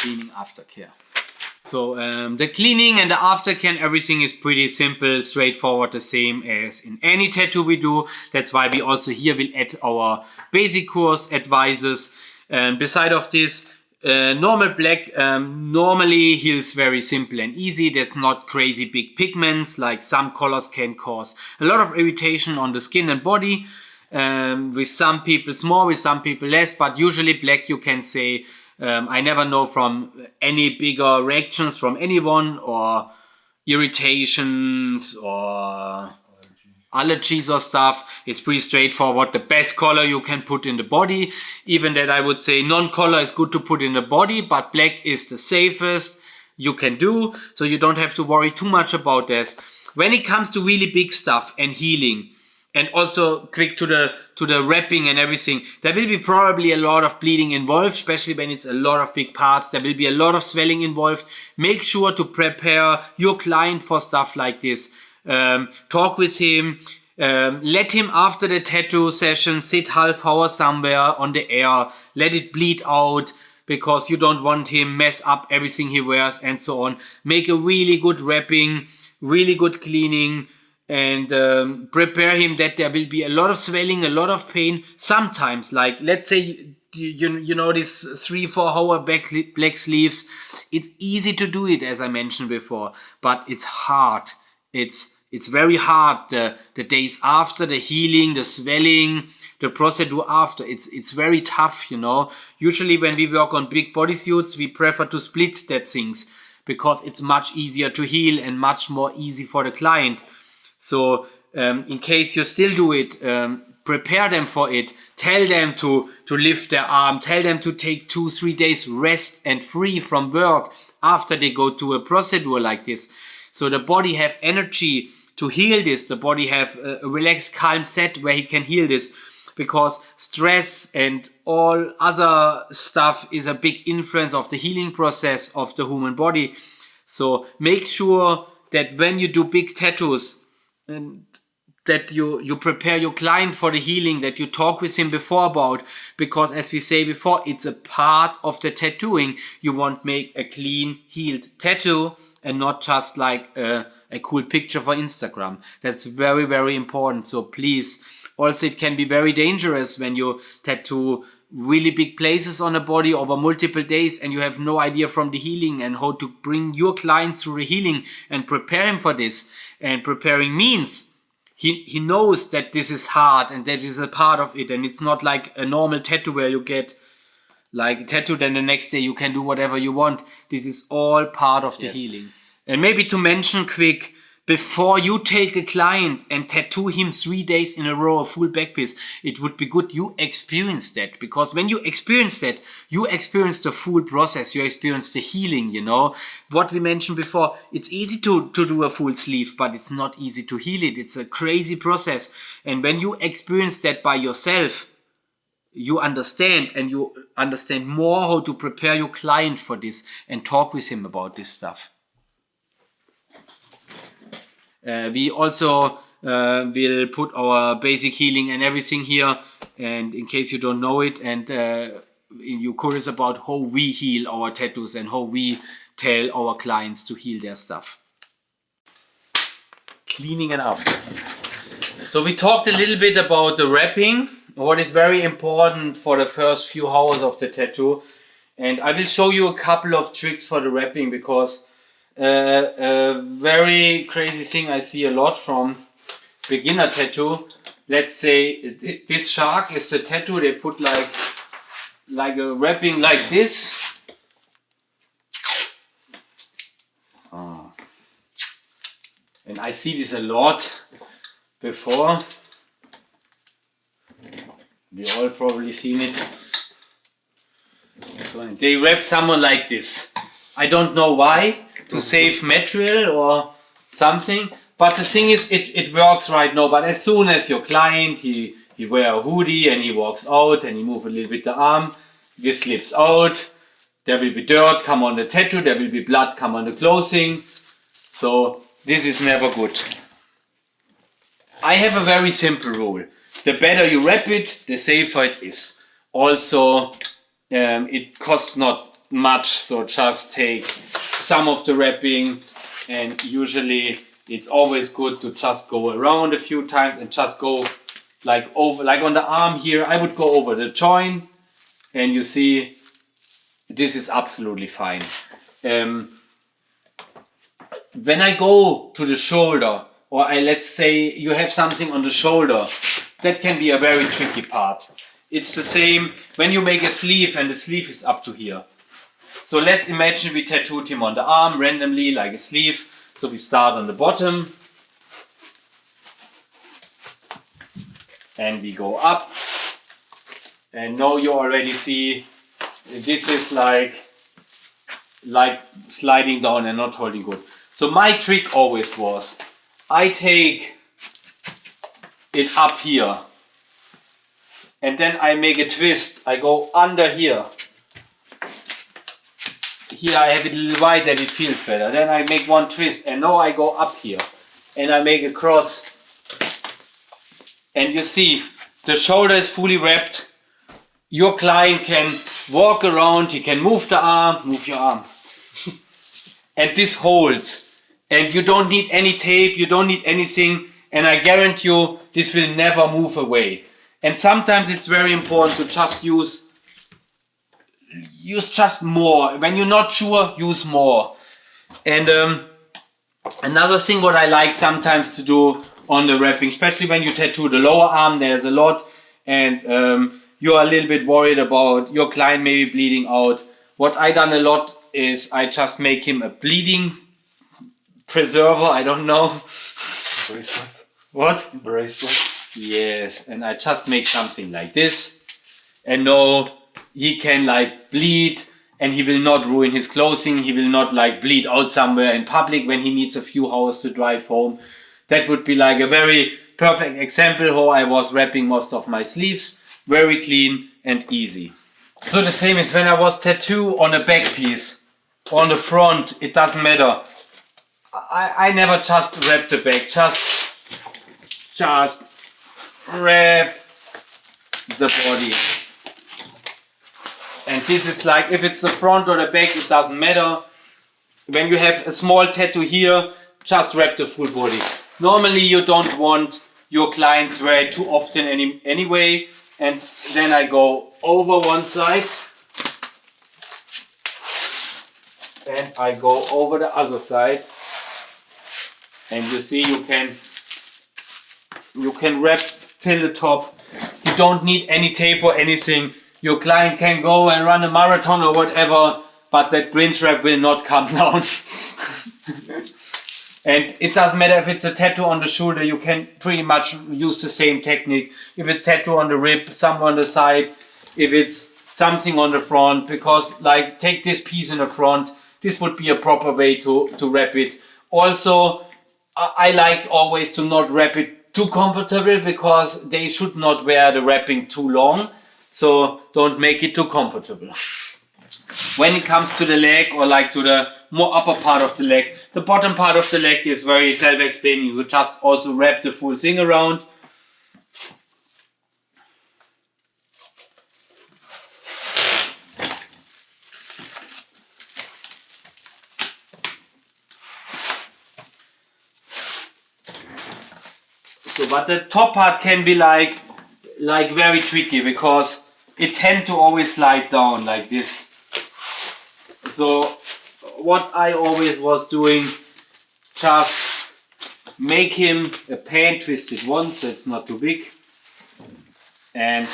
Cleaning Aftercare. So the cleaning and the aftercare and everything is pretty simple, straightforward, the same as in any tattoo we do. That's why we also here will add our basic course advices. Beside of this, normal black normally heals very simple and easy. That's not crazy big pigments like some colors can cause a lot of irritation on the skin and body. With some people more, with some people less, but usually black you can say, I never know from any bigger reactions from anyone or irritations or allergies or stuff. It's pretty straightforward. The best color you can put in the body. Even that I would say non-color is good to put in the body, but black is the safest you can do. So you don't have to worry too much about this. When it comes to really big stuff and healing, and also quick to the wrapping and everything, there will be probably a lot of bleeding involved, especially when it's a lot of big parts. There will be a lot of swelling involved. Make sure to prepare your client for stuff like this. Talk with him. Let him after the tattoo session sit half hour somewhere on the air. Let it bleed out, because you don't want him mess up everything he wears and so on. Make a really good wrapping, really good cleaning, and prepare him that there will be a lot of swelling, a lot of pain. Sometimes, like let's say you know these 3-4 hour black sleeves, it's easy to do it, as I mentioned before, but it's hard. It's very hard the days after, the healing, the swelling, the procedure after. It's very tough, you know. Usually when we work on big bodysuits, we prefer to split that things, because it's much easier to heal and much more easy for the client. So in case you still do it, prepare them for it. Tell them to lift their arm. Tell them to take 2-3 days rest and free from work after they go to a procedure like this. So the body have energy to heal this. The body have a relaxed, calm set where he can heal this. Because stress and all other stuff is a big influence of the healing process of the human body. So make sure that when you do big tattoos, and that you prepare your client for the healing, that you talk with him before about, because as we say before, it's a part of the tattooing. You want to make a clean, healed tattoo and not just like a cool picture for Instagram. That's very, very important. So please, also it can be very dangerous when you tattoo really big places on a body over multiple days and you have no idea from the healing and how to bring your clients through the healing and prepare him for this. And preparing means he knows that this is hard and that is a part of it, and it's not like a normal tattoo where you get like tattooed and the next day you can do whatever you want. This is all part of the healing. And maybe to mention quick, before you take a client and tattoo him 3 days in a row, a full back piece, it would be good you experience that. Because when you experience that, you experience the full process, you experience the healing, you know. What we mentioned before, it's easy to do a full sleeve, but it's not easy to heal it. It's a crazy process. And when you experience that by yourself, you understand, and you understand more how to prepare your client for this and talk with him about this stuff. We also will put our basic healing and everything here, and in case you don't know it and you're curious about how we heal our tattoos and how we tell our clients to heal their stuff. Cleaning and after. So we talked a little bit about the wrapping, what is very important for the first few hours of the tattoo, and I will show you a couple of tricks for the wrapping, because a very crazy thing I see a lot from beginner tattoo. Let's say this shark is the tattoo, they put like a wrapping like this. And I see this a lot before. We all probably seen it. So they wrap someone like this. I don't know why, to save material or something, but the thing is it works right now. But as soon as your client he wear a hoodie and he walks out and he move a little bit the arm, this slips out, there will be dirt come on the tattoo, there will be blood come on the clothing, so this is never good. I have a very simple rule: the better you wrap it, the safer it is. Also it costs not much, so just take some of the wrapping, and usually it's always good to just go around a few times and just go like over, like on the arm here, I would go over the joint, and you see this is absolutely fine. When I go to the shoulder, or let's say you have something on the shoulder, that can be a very tricky part. It's the same when you make a sleeve and the sleeve is up to here. So let's imagine we tattooed him on the arm randomly like a sleeve. So we start on the bottom and we go up, and now you already see this is like sliding down and not holding good. So my trick always was, I take it up here and then I make a twist. I go under here. Here I have it a little wide that it feels better. Then I make one twist and now I go up here and I make a cross. And you see the shoulder is fully wrapped. Your client can walk around, he can move the arm, move your arm. And this holds. And you don't need any tape, you don't need anything. And I guarantee you this will never move away. And sometimes it's very important to just use just more. When you're not sure, use more. And another thing what I like sometimes to do on the wrapping, especially when you tattoo the lower arm, there's a lot, and you're a little bit worried about your client maybe bleeding out. What I done a lot is I just make him a bleeding preserver, I don't know. Bracelet. What? Bracelet. Yes, and I just make something like this, and now he can like bleed and he will not ruin his clothing. He will not like bleed out somewhere in public when he needs a few hours to drive home. That would be like a very perfect example how I was wrapping most of my sleeves. Very clean and easy. So the same is when I was tattoo on a back piece, on the front, it doesn't matter. I never just wrap the back, just wrap the body. And this is like, if it's the front or the back, it doesn't matter. When you have a small tattoo here, just wrap the full body. Normally you don't want your clients wear it too often anyway. And then I go over one side and I go over the other side. And you see you can wrap till the top. You don't need any tape or anything. Your client can go and run a marathon or whatever, but that grin wrap will not come down. And it doesn't matter if it's a tattoo on the shoulder, you can pretty much use the same technique. If it's tattoo on the rib, some on the side, if it's something on the front, because like take this piece in the front, this would be a proper way to wrap it. Also, I like always to not wrap it too comfortable, because they should not wear the wrapping too long. So don't make it too comfortable. When it comes to the leg, or like to the more upper part of the leg, the bottom part of the leg is very self-explaining. You just also wrap the full thing around. So, but the top part can be like very tricky, because it tends to always slide down like this. So what I always was doing, just make him a pan twisted once, so it's not too big, and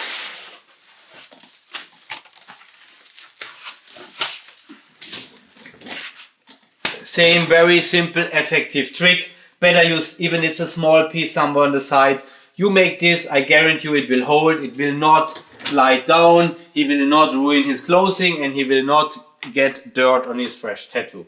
same very simple effective trick. Better use, even if it's a small piece somewhere on the side, you make this, I guarantee you it will hold, it will not slide down, he will not ruin his clothing, and he will not get dirt on his fresh tattoo.